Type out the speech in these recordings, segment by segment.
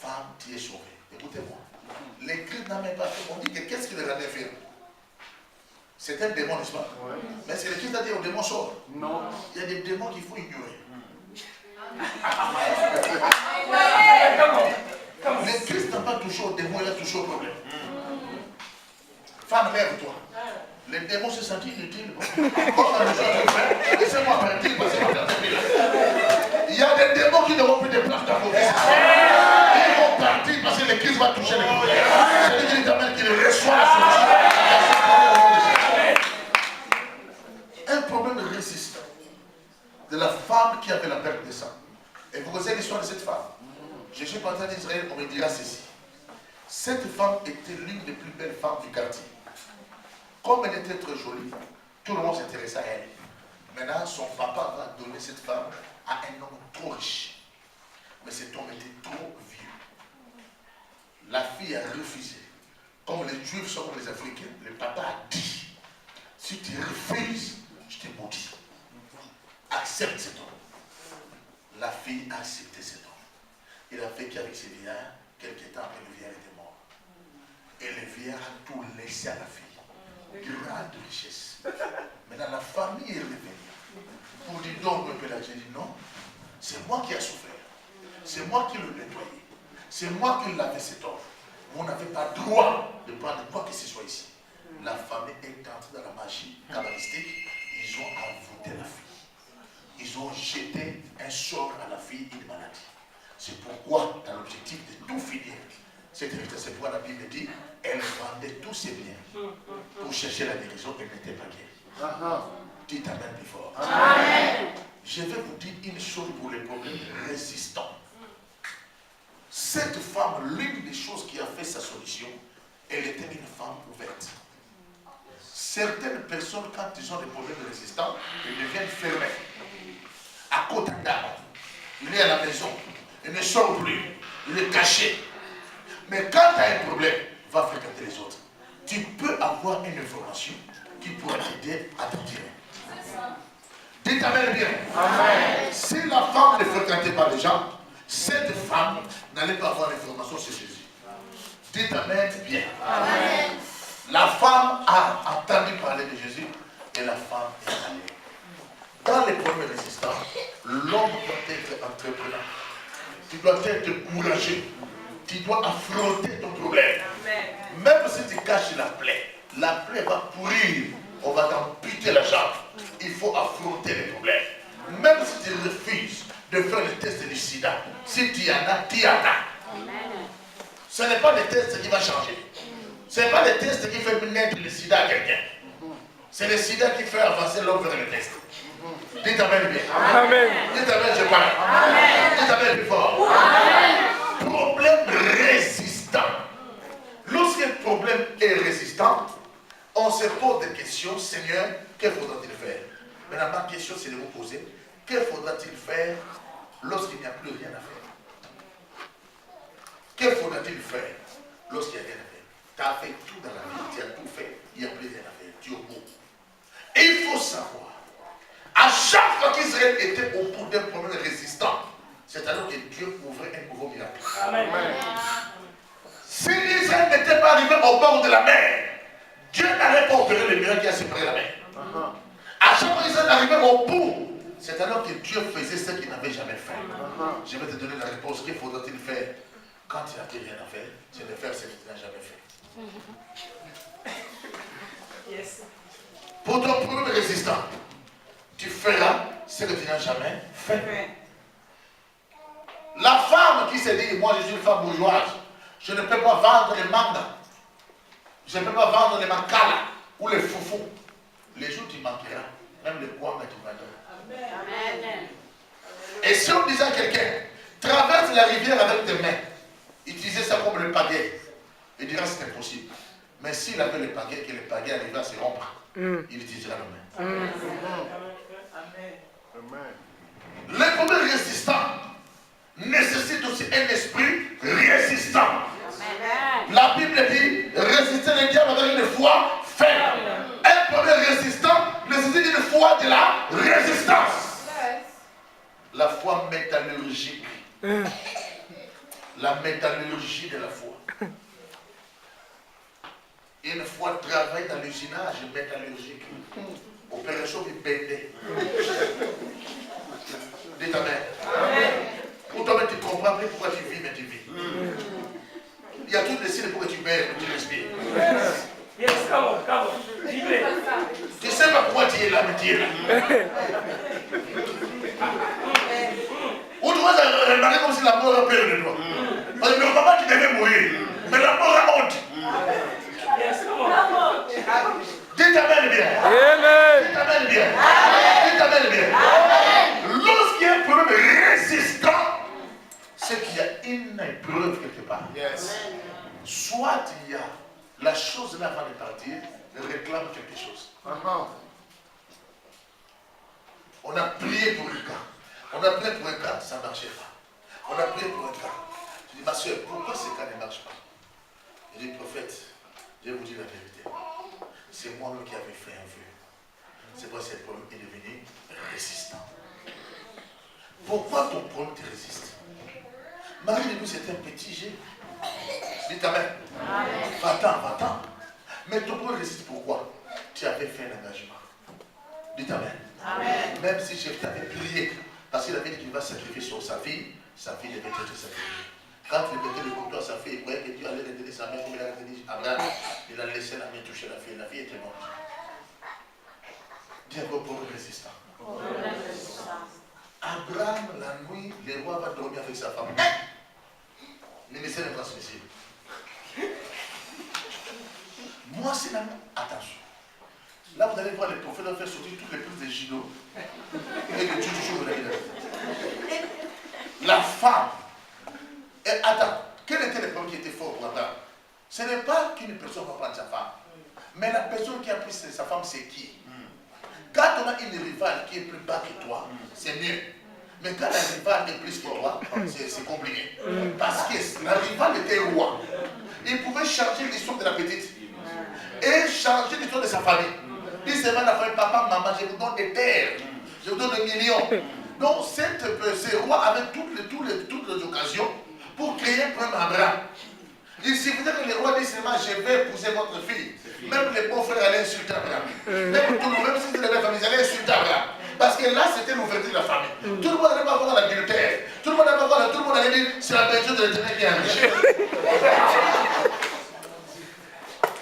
femme, tu es sauvée. Écoutez-moi. L'Église n'a même pas fait. On dit que qu'est-ce qui les rendait fermes? C'est un démon, n'est-ce pas? Ouais. Mais c'est l'Église qui a dit au démon sort. Non. Il y a des démons qu'il faut ignorer. L'Église n'a pas touché au démon, il a touché au problème. Femme, lève-toi. Les démons se sentent inutiles. Laissez-moi partir parce que il y a des démons qui n'auront plus de place dans vos vies. Ils vont partir parce que l'Église va toucher les problèmes. C'est l'Église d'Amérique qui reçoit la solution. Un problème résistant de la femme qui avait la perte de sang. Et vous connaissez l'histoire de cette femme. Je suis parti en Israël, on me dira ceci. Cette femme était l'une des plus belles femmes du quartier. Comme elle était très jolie, tout le monde s'intéressait à elle. Maintenant, son papa va donner cette femme à un homme trop riche. Mais cet homme était trop vieux. La fille a refusé. Comme les Juifs sont comme les Africains, le papa a dit, si tu refuses, je te maudis. Accepte cet homme. La fille a accepté cet homme. Il a vécu avec ce vieillard quelques temps et le vieillard était mort. Et le vieillard a tout laissé à la fille. Grande richesse. Maintenant, la famille est revenue. Pour dire donc un peu là, j'ai dit non, c'est moi qui ai souffert. C'est moi qui le nettoyé. C'est moi qui l'avais cet homme. Vous n'avez pas droit de prendre quoi que ce soit ici. La famille est entrée dans la magie kabbalistique. Ils ont envoûté la fille. Ils ont jeté un sort à la fille, une maladie. C'est pourquoi, dans l'objectif de tout finir, c'est pourquoi la Bible dit, elle vendait tous ses biens pour chercher la guérison, elle n'était pas guérie. Dites amen plus fort. Amen. Je vais vous dire une chose pour les problèmes résistants. Cette femme, l'une des choses qui a fait sa solution, elle était une femme ouverte. Certaines personnes, quand ils ont des problèmes résistants, ils deviennent fermés. À côté d'arbre. Il est à la maison. Il ne sort plus. Il est caché. Mais quand tu as un problème, va fréquenter les autres. Tu peux avoir une information qui pourra t'aider à te tirer. Dites amen bien. Amen. Si la femme ne fréquentait pas les gens, cette femme n'allait pas avoir l'information sur Jésus. Dites amen bien. Amen. La femme a entendu parler de Jésus et la femme est allée. Dans les problèmes résistants, l'homme doit être entrepreneur. Tu dois être courageux. Tu dois affronter ton problème. Même si tu caches la plaie va pourrir. On va t'amputer la jambe. Il faut affronter les problèmes. Même si tu refuses de faire le test du sida, si tu y en as, tu y en as. Ce n'est pas le test qui va changer. Ce n'est pas le test qui fait naître le sida à quelqu'un. C'est le sida qui fait avancer l'homme vers le test. Dites amen bien. Amen. Dites amen, je parle. Amen. Dites amen plus fort. Amen. Problème résistant. Lorsqu'un problème est résistant, on se pose des questions. Seigneur, que faudra-t-il faire? Maintenant, ma question, c'est de vous poser, que faudra-t-il faire lorsqu'il n'y a plus rien à faire? Que faudra-t-il faire lorsqu'il n'y a rien à faire? Tu as fait tout dans la vie, tu as tout fait, il n'y a plus rien à faire, tu es au bout. Et il faut savoir, à chaque fois qu'Israël était au bout d'un problème résistant, c'est alors que Dieu ouvrait un nouveau miracle. Amen. Si Israël n'était pas arrivé au bord de la mer, Dieu n'allait pas opérer le miracle qui a séparé la mer. À chaque fois qu'Israël arrivait au bout, c'est alors que Dieu faisait ce qu'il n'avait jamais fait. Je vais te donner la réponse. Que faudra-t-il faire quand il n'y a plus rien à faire? C'est de faire ce qu'il n'a jamais fait. Yes. Pour ton problème résistant, tu feras ce que tu n'as jamais fait. La femme qui se dit, moi je suis une femme bourgeoise, je ne peux pas vendre les mangas, je ne peux pas vendre les mancala ou les foufous. Les jours tu manqueras, même les poids tu vendras. Amen. Et si on disait à quelqu'un, traverse la rivière avec tes mains, utilisez ça comme le pagaie, il dira c'est impossible. Mais s'il avait le pagaie, que le pagaie arrivait à se rompre, il utilisera la main. Amen. Les problèmes résistants nécessitent aussi un esprit résistant. Amen. La Bible dit résister le diable avec une foi ferme. Un problème résistant nécessite une foi de la résistance. La foi métallurgique. La métallurgie de la foi. Une fois travaillé dans l'usinage métallurgique. Opération qui bêtait. Dis ta mère. Pour toi, tu comprends plus pourquoi tu vis, mais tu vis. Il y a toutes les signes pour que tu meurs, que tu respires. Yes, come on. Tu ne sais pas pourquoi tu es là, mais tu es là. Ou tu vas remarquer comme si la mort a peur de toi. Parce que le moment tu devais mourir, mais la mort a honte. Yes, come on. Dis ta mère bien. Amen. Dis ta mère bien. Dis ta mère bien. Lorsqu'il y a un problème résistant, c'est qu'il y a une épreuve quelque part. Yes. Soit il y a la chose là avant de partir, réclame quelque chose. On a prié pour un cas. On a prié pour un cas, ça ne marchait pas. On a prié pour un cas. Je dis, ma soeur, pourquoi ce cas ne marche pas? Je dis, prophète, je vais vous dire la vérité. C'est moi-même qui avais fait un vœu. C'est pourquoi ce problème est devenu résistant. Pourquoi ton problème te résiste? Marie de nous, c'est un petit jet. Dis ta mère. Va-t'en. Mais ton problème résiste pourquoi? Tu avais fait un engagement. Dis ta mère. Même si je t'avais prié, parce qu'il avait dit qu'il va sacrifier sur sa fille devait être sacrifiée. Quand il mettait le couteau à sa fille, il croyait que Dieu allait retenir sa main comme il a retenu Abraham. Il a laissé la main toucher la fille était morte. Dis encore pour le résistant. Abraham, la nuit, le roi va dormir avec sa femme. Ministère de transmissible. Moi, c'est la main. Attention. Là, vous allez voir les prophètes faire sortir toutes les prises de Gino et de Tchouchou, vous l'avez dit. La femme. Et attends, quel était le problème qui était fort pour Abraham? Ce n'est pas qu'une personne va prendre sa femme, mais la personne qui a pris sa femme, c'est qui? Quand on a une rivale qui est plus bas que toi, c'est mieux. Mais quand la rivale est plus que toi, c'est compliqué. Parce que la rivale était roi. Il pouvait changer l'histoire de la petite et changer l'histoire de sa famille. Il se met à la famille, papa, maman, je vous donne des terres, je vous donne des millions. Donc, ce roi avait toutes les occasions pour créer un problème à Abraham. Il suffisait que le roi dise seulement, je vais épouser votre fille. Même les beaux-frères allaient insulter Abraham. Même si c'était la famille, ils allaient insulter Abraham. Parce que là, c'était l'ouverture de la famille. Tout le monde allait pas voir l'adultère. Tout le monde allait pas voir, tout le monde allait dire, c'est la personne de l'Éternel qui est enrichie.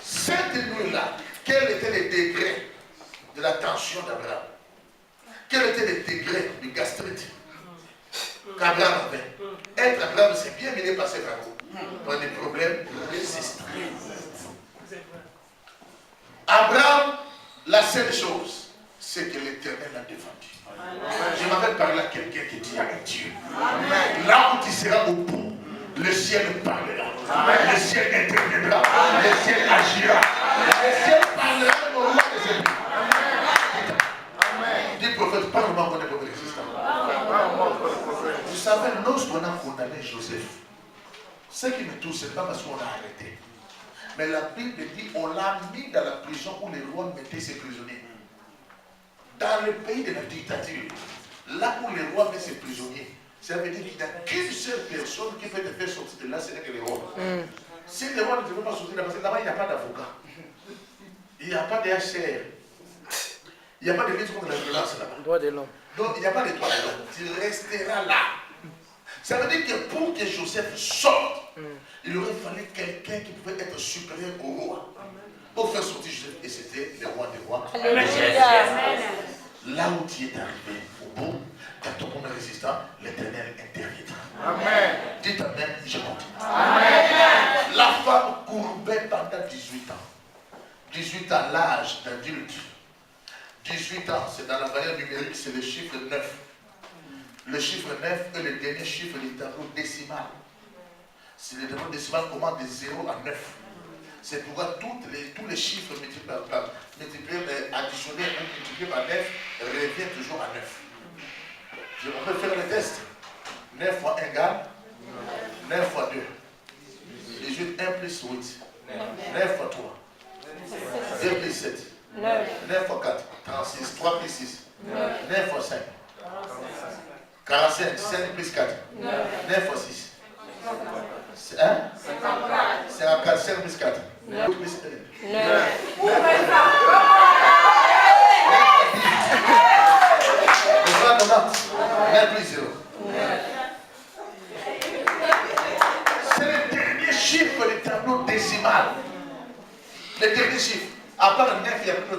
Cette nuit-là, quel était le degré de la tension d'Abraham? Quel était le degré du gastrite qu'Abraham avait? Être Abraham, c'est bien, mais il est passé par où? Par des problèmes résistants. Abraham, la seule chose, c'est que l'Éternel l'a défendu. Je m'avais parlé à quelqu'un qui dit à Dieu. Là où tu seras au bout, le ciel parlera. Le ciel interviendra. Le ciel agira. Le ciel parlera au roi des ennemis. Dis prophète, parle-moi qu'on est pour résistant. Vous savez, lorsqu'on a condamné Joseph, ce qui me touche, ce n'est pas parce qu'on a arrêté. Mais la Bible dit, on l'a mis dans la prison où les rois mettaient ses prisonniers. Dans le pays de la dictature, là où les rois mettent ses prisonniers, ça veut dire qu'il n'y a qu'une seule personne qui peut te faire sortir de là, ce n'est que les rois. Si les rois ne te font pas sortir de là, parce que là-bas, il n'y a pas d'avocat. Il n'y a pas de HR. Il n'y a pas de lutte contre la violence là-bas. Droit de l'homme. Donc, il n'y a pas de droit de l'homme. Tu resteras là. Ça veut dire que pour que Joseph sorte, il aurait fallu quelqu'un qui pouvait être supérieur au roi. Pour faire sortir Joseph, et c'était le roi des rois. Là où tu es arrivé, au bout, dans ton premier résistant, l'Éternel interviendra. Amen. Dites Amen, je continue. Amen. La femme courbait pendant 18 ans. 18 ans, l'âge d'adulte. 18 ans, c'est dans la valeur numérique, c'est le chiffre 9. Le chiffre 9 est le dernier chiffre du tableau décimal. Si le tableau décimal commence de 0 à 9. C'est pourquoi tous les chiffres multipliés, additionnés ou multipliés par 9 reviennent toujours à 9. On peut faire le test. 9 fois 1 égale 9 fois 2. 18, 1 plus 8. 9 fois 3. 2 plus 7. 9 fois 4. 36. 3 plus 6. 9 fois 5. 45. 5 plus 4. 9 fois 6. C'est 54, 5 plus 4. 9 plus 1. 9. Le 9 plus 0. C'est le dernier chiffre du tableau décimal. Le dernier chiffre. À part 9, il n'y a plus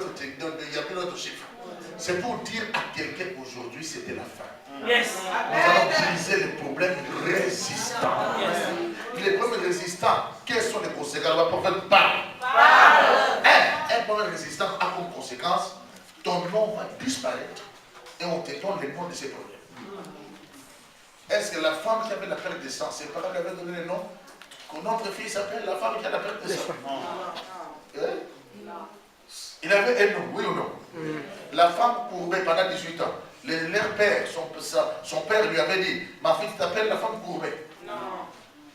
d'autre chiffre. C'est pour dire à quelqu'un aujourd'hui, c'était la fin. Yes. Nous allons briser les problèmes résistants. Les problèmes résistants, quelles sont les conséquences? Le prophète parle. Un problème résistant a comme conséquence, ton nom va disparaître et on te donne les noms de ces problèmes. Est-ce que la femme qui avait la perte de sang, ses parents lui avaient donné le nom? Que notre fille s'appelle la femme qui a la perte de sang. Il avait un nom, oui ou non? La femme courbée pendant 18 ans. Leur père, son père lui avait dit, ma fille t'appelle la femme courbée.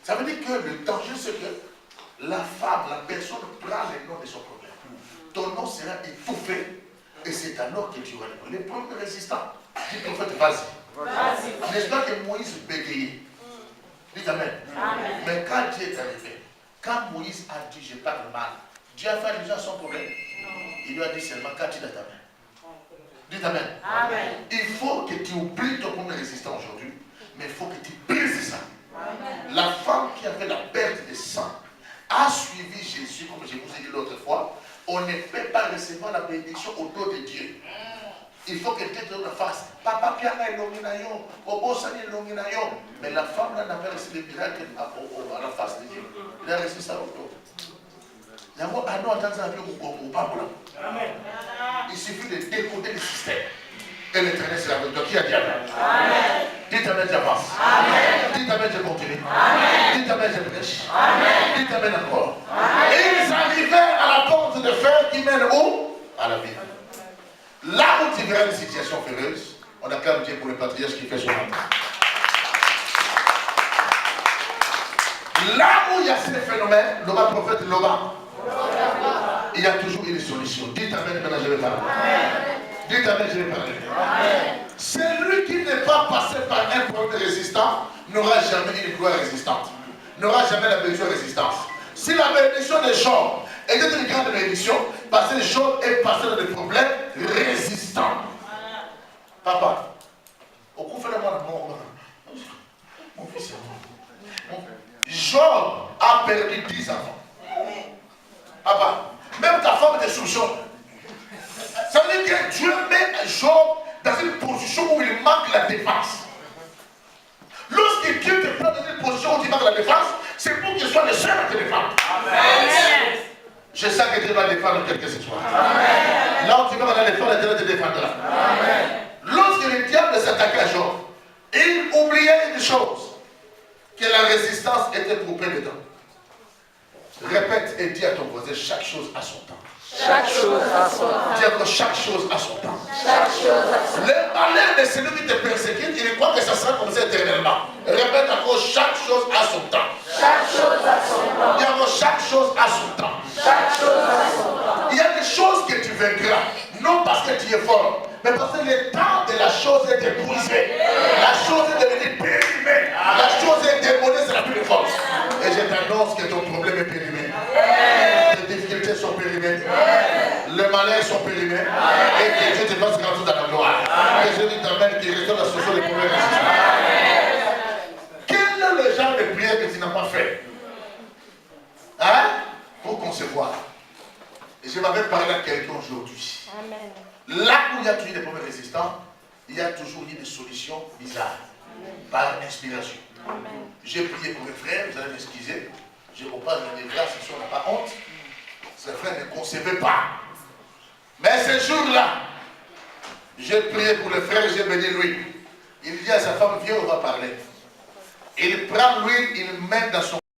Ça veut dire que le danger, c'est que la femme, la personne prend les noms de son problème. Ton nom sera étouffé et c'est alors que tu auras les problèmes résistants. Dis prophète, vas-y. N'est-ce pas que Moïse bégayait? Dites amen. Mais quand Dieu est arrivé, quand Moïse a dit je parle mal, Dieu a fait déjà son problème. Il lui a dit seulement quand tu as ta main. Dites amen. Il faut que tu oublies ton problème résistant aujourd'hui, mais il faut que tu brises ça. La femme qui avait la perte de sang a suivi Jésus, comme je vous ai dit l'autre fois. On ne peut pas recevoir la bénédiction au dos de Dieu. Il faut que Dieu te le fasse. Papa Piana est l'ominayon, Bobo Sani est l'ominayon. Mais la femme n'a pas reçu le miracle à la face de Dieu. Il a reçu ça au dos. Il suffit de décoder le système. Et l'éternel sera avec toi. Qui a dit amen? Dites amen, j'avance. Dites amen, je continue. Dites amen, je prêche. Dites amen encore. Et ils arrivèrent à la porte de fer qui mène où? À la ville. Là où tu verras une situation furieuse, on acclame Dieu pour le patriarche qui fait son œuvre. Là où il y a ces phénomènes, le prophète Loba, il y a toujours une solution. Dites amen, maintenant je vais parler. Dites amen, je vais parler. Celui qui n'est pas passé par un problème résistant n'aura jamais une gloire résistante. N'aura jamais la bénédiction résistante. Si la bénédiction de Job était une grande bénédiction, parce que Job est passé dans des problèmes résistants. Papa, au coup fait mon fils est mort. Job a perdu 10 enfants. Papa, même ta femme était soupçonne. Ça veut dire que Dieu met Job dans une position où il manque la défense. Lorsque Dieu te prend dans une position où il manque la défense, c'est pour qu'il soit le seul à te défendre. Amen. Je sais que Dieu va défendre quelqu'un ce soir. Amen. Là où tu vas la défendre, Dieu te défendra. Amen. Lorsque le diable s'attaquait à Job, il oubliait une chose, que la résistance était groupée dedans. Répète et dis à ton voisin, chaque chose a son temps. Chaque chose a son temps. Dis encore, chaque chose a son temps. Chaque chose a son temps. Le malheur de celui qui te persécute, il croit que ça sera comme ça éternellement. Répète encore, chaque chose a son temps. Chaque chose a son temps. Dis encore, chaque chose a son temps. Chaque chose a son temps. Il y a des choses que tu vaincras, non parce que tu es fort, mais parce que le temps de la chose est épuisé. La chose est devenue périmée. La chose est démodée, c'est la plus forte. Et je t'annonce que ton problème est périmé. Les difficultés sont périmées. Les malheurs sont périmés. Et que Dieu te fasse grandir dans la gloire. Que Dieu t'amène qui restaure la solution des problèmes. Quel est le genre de prière que tu n'as pas fait? Hein? Pour concevoir. Et je m'avais parlé à quelqu'un aujourd'hui. Amen. Là où il y a toujours des problèmes résistants, il y a toujours eu des solutions bizarres. Par inspiration. Amen. J'ai prié pour mes frères, vous allez m'excuser. Je repasse dans les grâces, si on n'a pas honte. Ces frères ne concevaient pas. Mais ce jour-là, j'ai prié pour le frère, j'ai béni lui. Il dit à sa femme, viens, on va parler. Il prend l'huile, il met dans son